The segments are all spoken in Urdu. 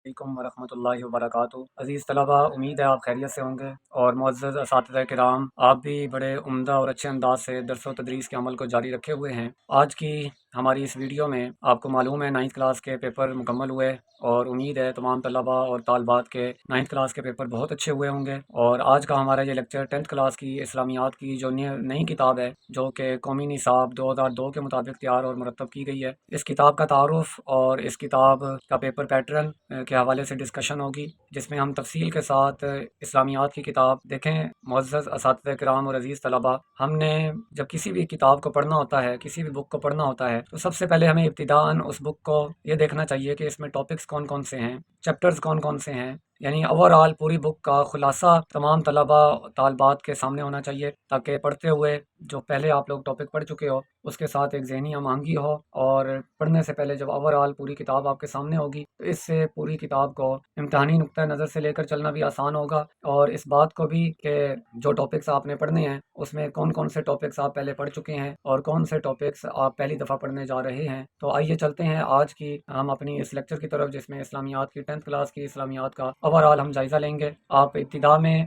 علیکم ورحمۃ اللہ وبرکاتہ۔ عزیز طلبہ، امید ہے آپ خیریت سے ہوں گے، اور معزز اساتذہ کرام، آپ بھی بڑے عمدہ اور اچھے انداز سے درس و تدریس کے عمل کو جاری رکھے ہوئے ہیں۔ آج کی ہماری اس ویڈیو میں آپ کو معلوم ہے 9th کلاس کے پیپر مکمل ہوئے، اور امید ہے تمام طلبہ اور طالبات کے 9th کلاس کے پیپر بہت اچھے ہوئے ہوں گے۔ اور آج کا ہمارا یہ لیکچر 10th کلاس کی اسلامیات کی جو نئی کتاب ہے، جو کہ قومی نصاب 2002 کے مطابق تیار اور مرتب کی گئی ہے، اس کتاب کا تعارف اور اس کتاب کا پیپر پیٹرن کے حوالے سے ڈسکشن ہوگی، جس میں ہم تفصیل کے ساتھ اسلامیات کی کتاب دیکھیں۔ معزز اساتذہ کرام اور عزیز طلبہ، ہم نے جب کسی بھی کتاب کو پڑھنا ہوتا ہے، کسی بھی بک کو پڑھنا ہوتا ہے، تو سب سے پہلے ہمیں ابتداءً اس بک کو یہ دیکھنا چاہیے کہ اس میں ٹاپکس کون کون سے ہیں، چیپٹرز کون کون سے ہیں، یعنی اوورآل پوری بک کا خلاصہ تمام طلبہ طالبات کے سامنے ہونا چاہیے، تاکہ پڑھتے ہوئے جو پہلے آپ لوگ ٹاپک پڑھ چکے ہو اس کے ساتھ ایک ذہنی ہم آہنگی ہو، اور پڑھنے سے پہلے جب اوورآل پوری کتاب آپ کے سامنے ہوگی تو اس سے پوری کتاب کو امتحانی نقطۂ نظر سے لے کر چلنا بھی آسان ہوگا، اور اس بات کو بھی کہ جو ٹاپکس آپ نے پڑھنے ہیں اس میں کون کون سے ٹاپکس آپ پہلے پڑھ چکے ہیں اور کون سے ٹاپکس آپ پہلی دفعہ پڑھنے جا رہے ہیں۔ تو آئیے چلتے ہیں آج کی ہم اپنی اس لیکچر کی طرف، جس میں اسلامیات کی 10th کلاس کی اسلامیات کا اوورآل ہم جائزہ لیں گے۔ آپ ابتدا میں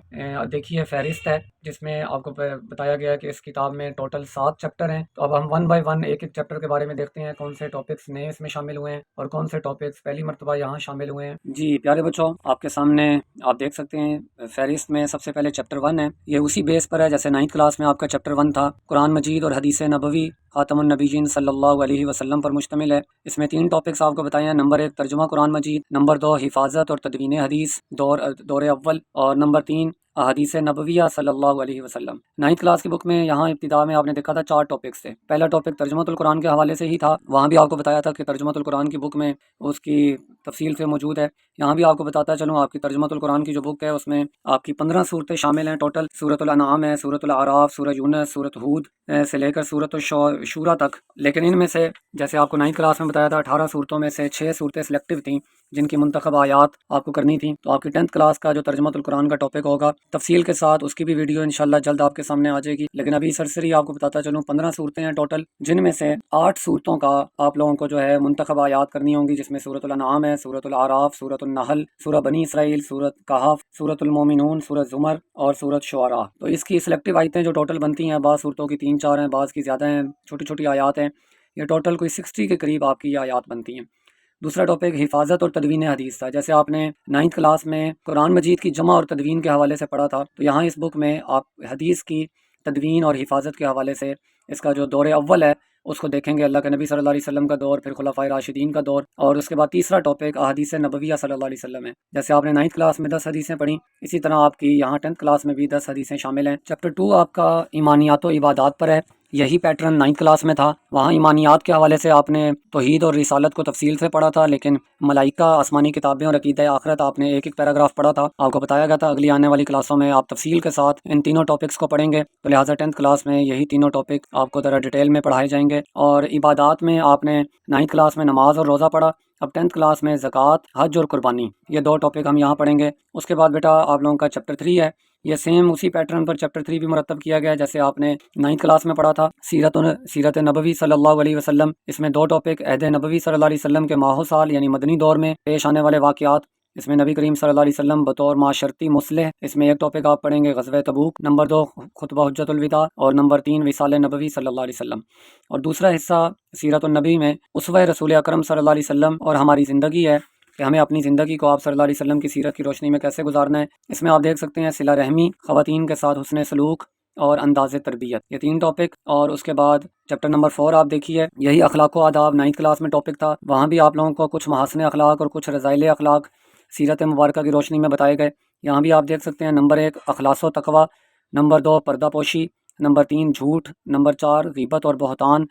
دیکھیے فہرست ہے، جس میں آپ کو بتایا گیا ہے کہ اس کتاب میں ٹوٹل 7 چیپٹر ہیں۔ تو اب ہم 1 بائی 1 ایک ایک چیپٹر کے بارے میں دیکھتے ہیں، کون سے ٹاپکس نئے اس میں شامل ہوئے ہیں اور کون سے ٹاپکس پہلی مرتبہ یہاں شامل ہوئے ہیں۔ جی پیارے بچوں، آپ کے سامنے آپ دیکھ سکتے ہیں فہرست میں سب سے پہلے چیپٹر 1 ہے۔ یہ اسی بیس پر ہے جیسے 9th کلاس میں آپ کا چیپٹر 1 تھا، قرآن مجید اور حدیث نبوی خاتم النبیین صلی اللہ علیہ وسلم پر مشتمل ہے۔ اس میں 3 ٹاپکس آپ کو بتائے ہیں۔ نمبر 1 ترجمہ قرآن مجید، نمبر 2 حفاظت اور تدوین حدیث دور اول، اور نمبر 3 احادیث نبویہ صلی اللہ علیہ وسلم۔ 9th کلاس کی بک میں یہاں ابتدا میں آپ نے دیکھا تھا 4 ٹاپکس تھے۔ پہلا ٹاپک ترجمۃ القرآن کے حوالے سے ہی تھا، وہاں بھی آپ کو بتایا تھا کہ ترجمۃ القرآن کی بک میں اس کی تفصیل سے موجود ہے۔ یہاں بھی آپ کو بتاتا چلوں، آپ کی ترجمۃ القرآن کی جو بک ہے اس میں آپ کی 15 صورتیں شامل ہیں ٹوٹل۔ سورۃ الانعام ہے، سورۃ الاعراف، سورہ یونس، سورۃ ہود سے لے کر سورۃ الشورى تک، لیکن ان میں سے جیسے آپ کو 9th کلاس میں بتایا تھا 18 صورتوں میں سے 6 صورتیں سلیکٹیو تھیں جن کی منتخب آیات آپ کو کرنی تھیں۔ تو آپ کی 10th کلاس کا جو ترجمۃ القرآن کا ٹاپک ہوگا تفصیل کے ساتھ، اس کی بھی ویڈیو انشاءاللہ جلد آپ کے سامنے آ جائے گی، لیکن ابھی سرسری آپ کو بتاتا چلوں 15 صورتیں ہیں ٹوٹل، جن میں سے 8 صورتوں کا آپ لوگوں کو جو ہے منتخب آیات کرنی ہوں گی، جس میں سورۃ الانعام ہے، سورۃ الاعراف، سورۃ النحل، سورہ بنی اسرائیل، سورۃ کہف، سورۃ المومنون، سورۃ زمر اور سورۃ شعراء۔ تو اس کی سلیکٹیو آیتیں جو ٹوٹل بنتی ہیں، بعض صورتوں کی 3-4 ہیں، بعض کی زیادہ ہیں، چھوٹی چھوٹی آیات ہیں، یہ ٹوٹل کوئی 60 کے قریب آپ کی یہ آیات بنتی ہیں۔ دوسرا ٹاپک حفاظت اور تدوین حدیث تھا۔ جیسے آپ نے 9th کلاس میں قرآن مجید کی جمع اور تدوین کے حوالے سے پڑھا تھا، تو یہاں اس بک میں آپ حدیث کی تدوین اور حفاظت کے حوالے سے اس کا جو دور اول ہے اس کو دیکھیں گے، اللہ کے نبی صلی اللہ علیہ وسلم کا دور، پھر خلفائے راشدین کا دور، اور اس کے بعد تیسرا ٹاپک احادیث نبویہ صلی اللہ علیہ وسلم ہے۔ جیسے آپ نے 9th کلاس میں 10 حدیثیں پڑھی، اسی طرح آپ کی یہاں 10th کلاس میں بھی 10 حدیثیں شامل ہیں۔ چیپٹر 2 آپ کا ایمانیات و عبادات پر ہے، یہی پیٹرن 9th کلاس میں تھا۔ وہاں ایمانیات کے حوالے سے آپ نے توحید اور رسالت کو تفصیل سے پڑھا تھا، لیکن ملائکہ، آسمانی کتابیں اور عقیدہ آخرت آپ نے ایک ایک پیراگراف پڑھا تھا۔ آپ کو بتایا گیا تھا اگلی آنے والی کلاسوں میں آپ تفصیل کے ساتھ ان تینوں ٹاپکس کو پڑھیں گے، تو لہٰذا 10th کلاس میں یہی تینوں ٹاپک آپ کو ذرا ڈیٹیل میں پڑھائے جائیں گے۔ اور عبادات میں آپ نے 9th کلاس میں نماز اور روزہ پڑھا، اب 10th کلاس میں زکوٰۃ، حج اور قربانی، یہ 2 ٹاپک ہم یہاں پڑھیں گے۔ اس کے بعد بیٹا آپ لوگوں کا چیپٹر 3 ہے، یہ سیم اسی پیٹرن پر چیپٹر 3 بھی مرتب کیا گیا ہے جیسے آپ نے 9th کلاس میں پڑھا تھا۔ سیرت نبوی صلی اللہ علیہ وسلم، اس میں 2 ٹاپک عہد نبوی صلی اللہ علیہ وسلم کے ماہ و سال یعنی مدنی دور میں پیش آنے والے واقعات، اس میں نبی کریم صلی اللہ علیہ وسلم بطور معاشرتی مصلح، اس میں ایک ٹاپک آپ پڑھیں گے غزوہ تبوک، نمبر 2 خطبہ حجۃ الوداع، اور نمبر 3 وصال نبوی صلی اللہ علیہ وسلم۔ اور دوسرا حصہ سیرت النبی میں اسوہ رسول اکرم صلی اللہ علیہ وسلم اور ہماری زندگی ہے کہ ہمیں اپنی زندگی کو آپ صلی اللہ علیہ وسلم کی سیرت کی روشنی میں کیسے گزارنا ہے۔ اس میں آپ دیکھ سکتے ہیں صلہ رحمی، خواتین کے ساتھ حسن سلوک اور انداز تربیت، یہ 3 ٹاپک۔ اور اس کے بعد چیپٹر نمبر 4 آپ دیکھیے، یہی اخلاق و آداب 9th کلاس میں ٹاپک تھا، وہاں بھی آپ لوگوں کو کچھ محاسن اخلاق اور کچھ رذائل اخلاق سیرت مبارکہ کی روشنی میں بتائے گئے۔ یہاں بھی آپ دیکھ سکتے ہیں نمبر 1 اخلاص و تقوی، نمبر 2 پردہ پوشی، نمبر 3 جھوٹ، نمبر 4 غیبت اور بہتان،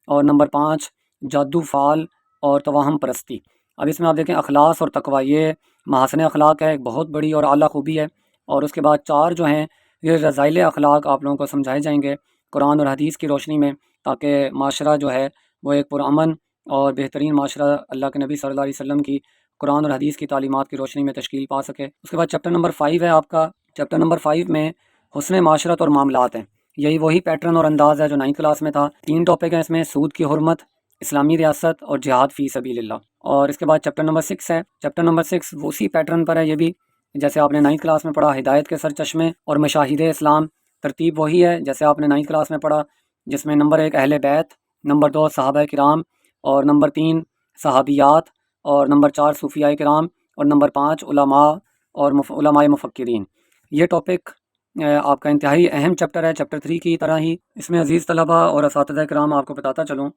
اور نمبر 5 جادو فعال اور توہم پرستی۔ اب اس میں آپ دیکھیں اخلاص اور تقوی، یہ محاسن اخلاق ہے، ایک بہت بڑی اور اعلیٰ خوبی ہے۔ اور اس کے بعد 4 جو ہیں یہ رذائل اخلاق آپ لوگوں کو سمجھائے جائیں گے قرآن اور حدیث کی روشنی میں، تاکہ معاشرہ جو ہے وہ ایک پرامن اور بہترین معاشرہ اللہ کے نبی صلی اللہ علیہ وسلم کی قرآن اور حدیث کی تعلیمات کی روشنی میں تشکیل پا سکے۔ اس کے بعد چیپٹر نمبر 5 ہے آپ کا، چیپٹر نمبر 5 میں حسن معاشرت اور معاملات ہیں۔ یہی وہی پیٹرن اور انداز ہے جو 9th کلاس میں تھا۔ 3 ٹاپک ہیں اس میں، سود کی حرمت، اسلامی ریاست اور جہاد فی سبیل اللہ۔ اور اس کے بعد چیپٹر نمبر 6 ہے۔ چیپٹر نمبر 6 اسی پیٹرن پر ہے، یہ بھی جیسے آپ نے 9th کلاس میں پڑھا، ہدایت کے سرچشمے اور مشاہد اسلام۔ ترتیب وہی ہے جیسے آپ نے 9th کلاس میں پڑھا، جس میں نمبر 1 اہل بیت، نمبر 2 صحابہ کرام، اور نمبر 3 صحابیات، اور نمبر 4 صوفیاء کرام، اور نمبر 5 علماء اور علماء مفکرین۔ یہ ٹاپک آپ کا انتہائی اہم چیپٹر ہے، چیپٹر 3 کی طرح ہی۔ اس میں عزیز طلبہ اور اساتذہ کرام آپ کو بتاتا چلوں،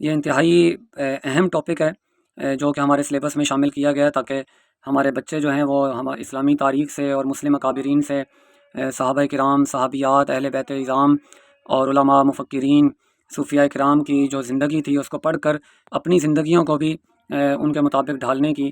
یہ انتہائی اہم ٹاپک ہے جو کہ ہمارے سلیبس میں شامل کیا گیا ہے، تاکہ ہمارے بچے جو ہیں وہ ہمارے اسلامی تاریخ سے اور مسلم اکابرین سے، صحابہ کرام، صحابیات، اہل بیت اعظام اور علماء مفکرین، صوفیاء کرام کی جو زندگی تھی اس کو پڑھ کر اپنی زندگیوں کو بھی ان کے مطابق ڈھالنے کی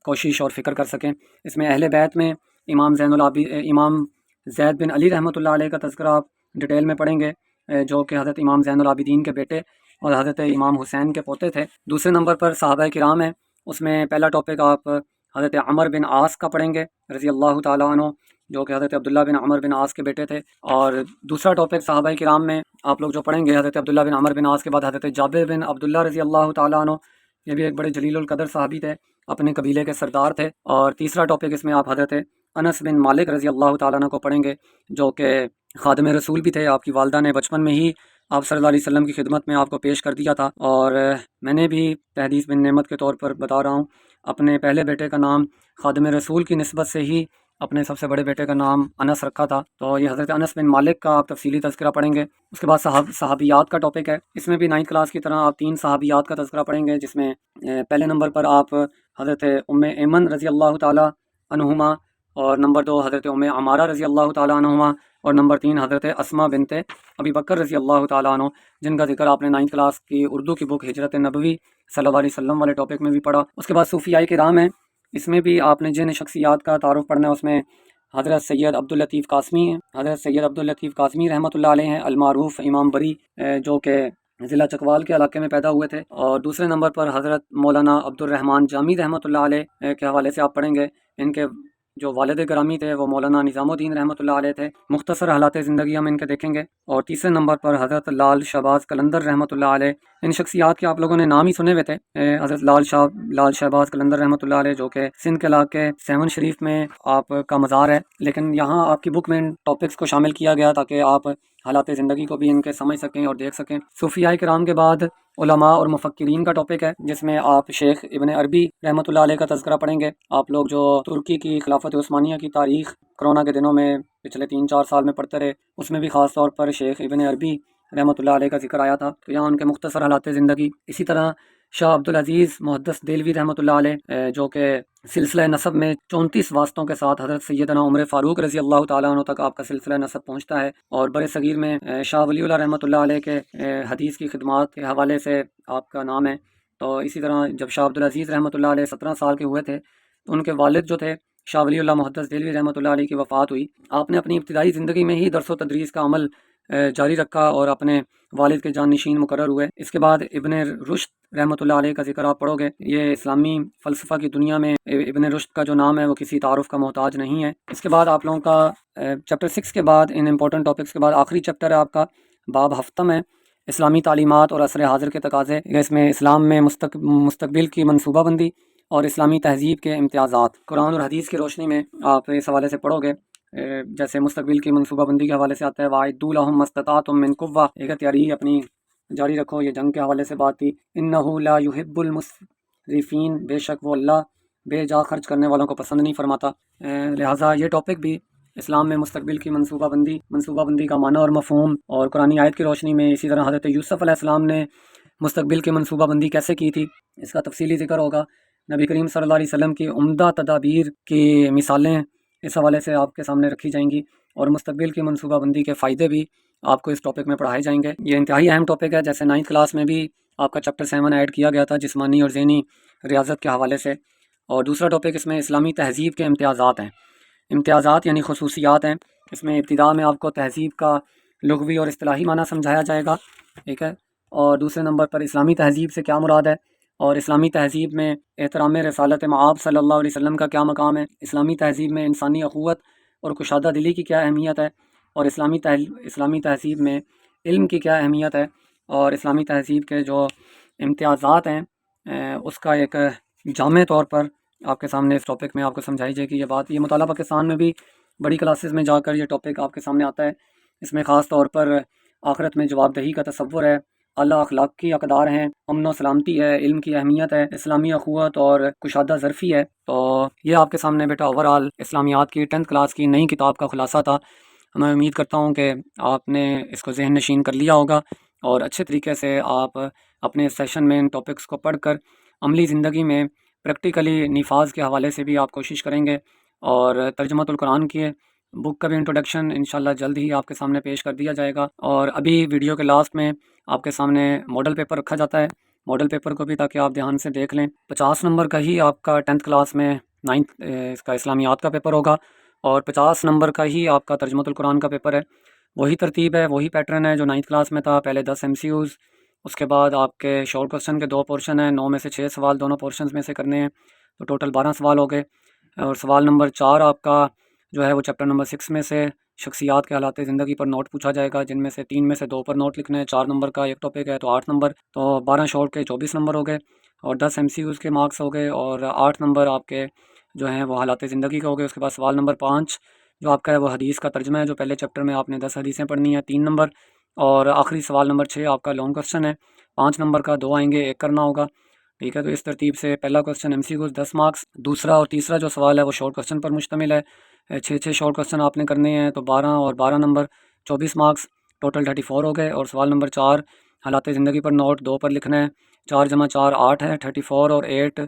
کوشش اور فکر کر سکیں۔ اس میں اہل بیت میں امام امام زید بن علی رحمۃ اللہ علیہ کا تذکرہ آپ ڈیٹیل میں پڑھیں گے، جو کہ حضرت امام زین العابدین کے بیٹے اور حضرت امام حسین کے پوتے تھے۔ دوسرے نمبر پر صحابہ کرام ہیں، اس میں پہلا ٹاپک آپ حضرت عمر بن عاص کا پڑھیں گے رضی اللہ تعالیٰ عنہ، جو کہ حضرت عبداللہ بن عمر بن عاص کے بیٹے تھے۔ اور دوسرا ٹاپک صحابہ کرام میں آپ لوگ جو پڑھیں گے، حضرت عبداللہ بن عمر بن عاص کے بعد حضرت جابر بن عبداللہ رضی اللہ تعالیٰ عنہ، یہ بھی ایک بڑے جلیل القدر صحابی تھے، اپنے قبیلے کے سردار تھے۔ اور تیسرا ٹاپک اس میں آپ حضرت انس بن مالک رضی اللہ تعالیٰ عنہ کو پڑھیں گے، جو کہ خادم رسول بھی تھے۔ آپ کی والدہ نے بچپن میں ہی آپ صلی اللہ علیہ وسلم کی خدمت میں آپ کو پیش کر دیا تھا، اور میں نے بھی تحدیث بن نعمت کے طور پر بتا رہا ہوں، اپنے پہلے بیٹے کا نام خادم رسول کی نسبت سے ہی اپنے سب سے بڑے بیٹے کا نام انس رکھا تھا۔ تو یہ حضرت انس بن مالک کا آپ تفصیلی تذکرہ پڑھیں گے۔ اس کے بعد صحابیات کا ٹاپک ہے، اس میں بھی 9th کلاس کی طرح آپ 3 صحابیات کا تذکرہ پڑھیں گے، جس میں پہلے نمبر پر آپ حضرت ام ایمن رضی اللہ تعالیٰ عنہما، اور نمبر 2 حضرت ام عمارہ رضی اللہ تعالیٰ عنہما، اور نمبر 3 حضرت اسماء بنت ابی بکر رضی اللہ تعالیٰ عنہ، جن کا ذکر آپ نے 9th کلاس کی اردو کی بک ہجرت نبوی صلی اللہ علیہ وسلم والے ٹاپک میں بھی پڑھا۔ اس کے بعد صوفیاء کرام ہیں، اس میں بھی آپ نے جن شخصیات کا تعارف پڑھنا ہے، اس میں حضرت سید عبداللطیف قاسمی ہیں، حضرت سید عبداللطیف قاسمی رحمۃ اللہ علیہ ہیں، المعروف امام بری، جو کہ ضلع چکوال کے علاقے میں پیدا ہوئے تھے۔ اور دوسرے نمبر پر حضرت مولانا عبد الرحمن جامی رحمۃ اللہ علیہ کے حوالے سے آپ پڑھیں گے۔ ان کے جو والد گرامی تھے وہ مولانا نظام الدین رحمۃ اللہ علیہ تھے۔ مختصر حالات زندگی ہم ان کے دیکھیں گے۔ اور تیسرے نمبر پر حضرت لال شہباز قلندر رحمۃ اللہ علیہ، ان شخصیات کے آپ لوگوں نے نام ہی سنے ہوئے تھے۔ حضرت لال شہباز قلندر رحمۃ اللہ علیہ، جو کہ سندھ کے علاقے 7 شریف میں آپ کا مزار ہے، لیکن یہاں آپ کی بک میں ان ٹاپکس کو شامل کیا گیا تاکہ آپ حالات زندگی کو بھی ان کے سمجھ سکیں اور دیکھ سکیں۔ صوفیاء کرام کے بعد علماء اور مفکرین کا ٹاپک ہے، جس میں آپ شیخ ابن عربی رحمۃ اللہ علیہ کا تذکرہ پڑھیں گے۔ آپ لوگ جو ترکی کی خلافت عثمانیہ کی تاریخ کرونا کے دنوں میں پچھلے 3-4 سال میں پڑھتے رہے، اس میں بھی خاص طور پر شیخ ابن عربی رحمۃ اللہ علیہ کا ذکر آیا تھا، تو یہاں ان کے مختصر حالات زندگی۔ اسی طرح شاہ عبدالعزیز محدث دہلوی رحمۃ اللہ علیہ، جو کہ سلسلہ نسب میں 34 واسطوں کے ساتھ حضرت سیدنا عمر فاروق رضی اللہ تعالیٰ عنہ تک آپ کا سلسلہ نسب پہنچتا ہے۔ اور بر صغیر میں شاہ ولی اللہ رحمۃ اللہ علیہ کے حدیث کی خدمات کے حوالے سے آپ کا نام ہے۔ تو اسی طرح جب شاہ عبدالعزیز رحمۃ اللہ علیہ 17 سال کے ہوئے تھے، تو ان کے والد جو تھے شاہ ولی اللہ محدث دہلوی رحمۃ اللہ علیہ کی وفات ہوئی۔ آپ نے اپنی ابتدائی زندگی میں ہی درس و تدریس کا عمل جاری رکھا اور اپنے والد کے جانشین مقرر ہوئے۔ اس کے بعد ابن رشد رحمۃ اللہ علیہ کا ذکر آپ پڑھو گے۔ یہ اسلامی فلسفہ کی دنیا میں ابن رشد کا جو نام ہے وہ کسی تعارف کا محتاج نہیں ہے۔ اس کے بعد آپ لوگوں کا چیپٹر 6 کے بعد ان امپورٹنٹ ٹاپکس کے بعد آخری چیپٹر ہے آپ کا باب ہفتم ہے، اسلامی تعلیمات اور عصر حاضر کے تقاضے۔ اس میں اسلام میں مستقبل کی منصوبہ بندی اور اسلامی تہذیب کے امتیازات، قرآن اور حدیث کی روشنی میں آپ اس حوالے سے پڑھو گے۔ جیسے مستقبل کی منصوبہ بندی کے حوالے سے آتا ہے وَأَعِدُّوا لَهُم مَا اسْتَطَعْتُم مِّن قُوَّةٍ، ایک تیاری اپنی جاری رکھو، یہ جنگ کے حوالے سے بات تھی۔ إِنَّهُ لَا يُحِبُّ الْمُسْرِفِينَ، بے شک وہ اللہ بے جا خرچ کرنے والوں کو پسند نہیں فرماتا۔ لہٰذا یہ ٹاپک بھی اسلام میں مستقبل کی منصوبہ بندی کا معنی اور مفہوم، اور قرآنی آیت کی روشنی میں اسی طرح حضرت یوسف علیہ السلام نے مستقبل کی منصوبہ بندی کیسے کی تھی، اس کا تفصیلی ذکر ہوگا۔ نبی کریم صلی اللہ علیہ وسلم کی عمدہ تدابیر کی مثالیں اس حوالے سے آپ کے سامنے رکھی جائیں گی، اور مستقبل کی منصوبہ بندی کے فائدے بھی آپ کو اس ٹاپک میں پڑھائے جائیں گے۔ یہ انتہائی اہم ٹاپک ہے، جیسے 9th کلاس میں بھی آپ کا چیپٹر 7 ایڈ کیا گیا تھا جسمانی اور ذہنی ریاضت کے حوالے سے۔ اور دوسرا ٹاپک اس میں اسلامی تہذیب کے امتیازات ہیں۔ امتیازات یعنی خصوصیات ہیں۔ اس میں ابتدا میں آپ کو تہذیب کا لغوی اور اصطلاحی معنی سمجھایا جائے گا، ٹھیک ہے، اور دوسرے نمبر پر اسلامی تہذیب سے کیا مراد ہے، اور اسلامی تہذیب میں احترام رسالت مآب صلی اللہ علیہ وسلم کا کیا مقام ہے، اسلامی تہذیب میں انسانی اخوت اور کشادہ دلی کی کیا اہمیت ہے، اور اسلامی تہذیب میں علم کی کیا اہمیت ہے، اور اسلامی تہذیب کے جو امتیازات ہیں اس کا ایک جامع طور پر آپ کے سامنے اس ٹاپک میں آپ کو سمجھائی جائے گی یہ بات۔ یہ مطالعہ پاکستان میں بھی بڑی کلاسز میں جا کر یہ ٹاپک آپ کے سامنے آتا ہے۔ اس میں خاص طور پر آخرت میں جواب دہی کا تصور ہے، اعلیٰ اخلاق کی اقدار ہیں، امن و سلامتی ہے، علم کی اہمیت ہے، اسلامی اخوت اور کشادہ ظرفی ہے۔ تو یہ آپ کے سامنے بیٹا اوورآل اسلامیات کی 10th کلاس کی نئی کتاب کا خلاصہ تھا۔ میں امید کرتا ہوں کہ آپ نے اس کو ذہن نشین کر لیا ہوگا اور اچھے طریقے سے آپ اپنے سیشن میں ان ٹاپکس کو پڑھ کر عملی زندگی میں پریکٹیکلی نفاذ کے حوالے سے بھی آپ کوشش کریں گے، اور ترجمۃ القرآن کی بک کا بھی انٹروڈکشن انشاءاللہ جلد ہی آپ کے سامنے پیش کر دیا جائے گا۔ اور ابھی ویڈیو کے لاسٹ میں آپ کے سامنے ماڈل پیپر رکھا جاتا ہے، ماڈل پیپر کو بھی تاکہ آپ دھیان سے دیکھ لیں۔ 50 نمبر کا ہی آپ کا 10th کلاس میں 9th اس کا اسلامیات کا پیپر ہوگا، اور 50 نمبر کا ہی آپ کا ترجمۃ القرآن کا پیپر ہے۔ وہی ترتیب ہے، وہی پیٹرن ہے جو 9th کلاس میں تھا۔ پہلے 10 MCUs، اس کے بعد آپ کے شارٹ کوسچن کے 2 پورشن ہیں، 9 میں سے 6 سوال دونوں پورشنز میں سے کرنے ہیں، تو ٹوٹل 12 سوال ہو گئے۔ اور سوال نمبر 4 آپ کا جو ہے وہ چیپٹر نمبر 6 میں سے شخصیات کے حالات زندگی پر نوٹ پوچھا جائے گا، جن میں سے 3 میں سے 2 پر نوٹ لکھنے ہیں۔ 4 نمبر کا ایک ٹاپک ہے تو 8 نمبر، تو 12 شارٹ کے 24 نمبر ہو گئے، اور 10 MCUs کے مارکس ہو گئے، اور 8 نمبر آپ کے جو ہیں وہ حالات زندگی کے ہو گئے۔ اس کے بعد سوال نمبر 5 جو آپ کا ہے وہ حدیث کا ترجمہ ہے، جو پہلے چیپٹر میں آپ نے 10 حدیثیں پڑھنی ہیں، 3 نمبر، اور آخری سوال نمبر 6 آپ کا لانگ کوسچن ہے، 5 نمبر کا، 2 آئیں گے، 1 کرنا ہوگا، ٹھیک ہے۔ تو اس ترتیب سے پہلا کوسچن MCQs 10 مارکس، دوسرا اور تیسرا جو سوال ہے وہ شارٹ کوسچن پر مشتمل ہے، 6 شارٹ کوسچن آپ نے کرنے ہیں، تو 12 اور 12 نمبر 24 مارکس، ٹوٹل 34 ہو گئے۔ اور سوال نمبر 4 حالات زندگی پر نوٹ 2 پر لکھنا ہے، 4 جمع 4 8 ہے، 34 اور 8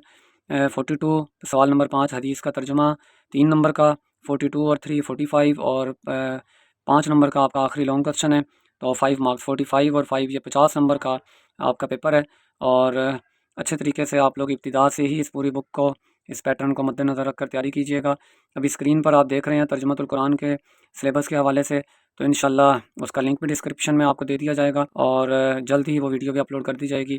42۔ سوال نمبر 5 حدیث کا ترجمہ 3 نمبر کا، 42 اور 3 45، اور 5 نمبر کا آپ کا آخری لانگ کوسچن ہے، تو 5 مارکس 45 اور 5 یہ 50 نمبر کا آپ کا پیپر ہے۔ اور اچھے طریقے سے آپ لوگ ابتدا سے ہی اس پوری بک کو، اس پیٹرن کو مد نظر رکھ کر تیاری کیجیے گا۔ ابھی اسکرین پر آپ دیکھ رہے ہیں ترجمۃ القرآن کے سلیبس کے حوالے سے، تو انشاءاللہ اس کا لنک بھی ڈسکرپشن میں آپ کو دے دیا جائے گا، اور جلد ہی وہ ویڈیو بھی اپلوڈ کر دی جائے گی۔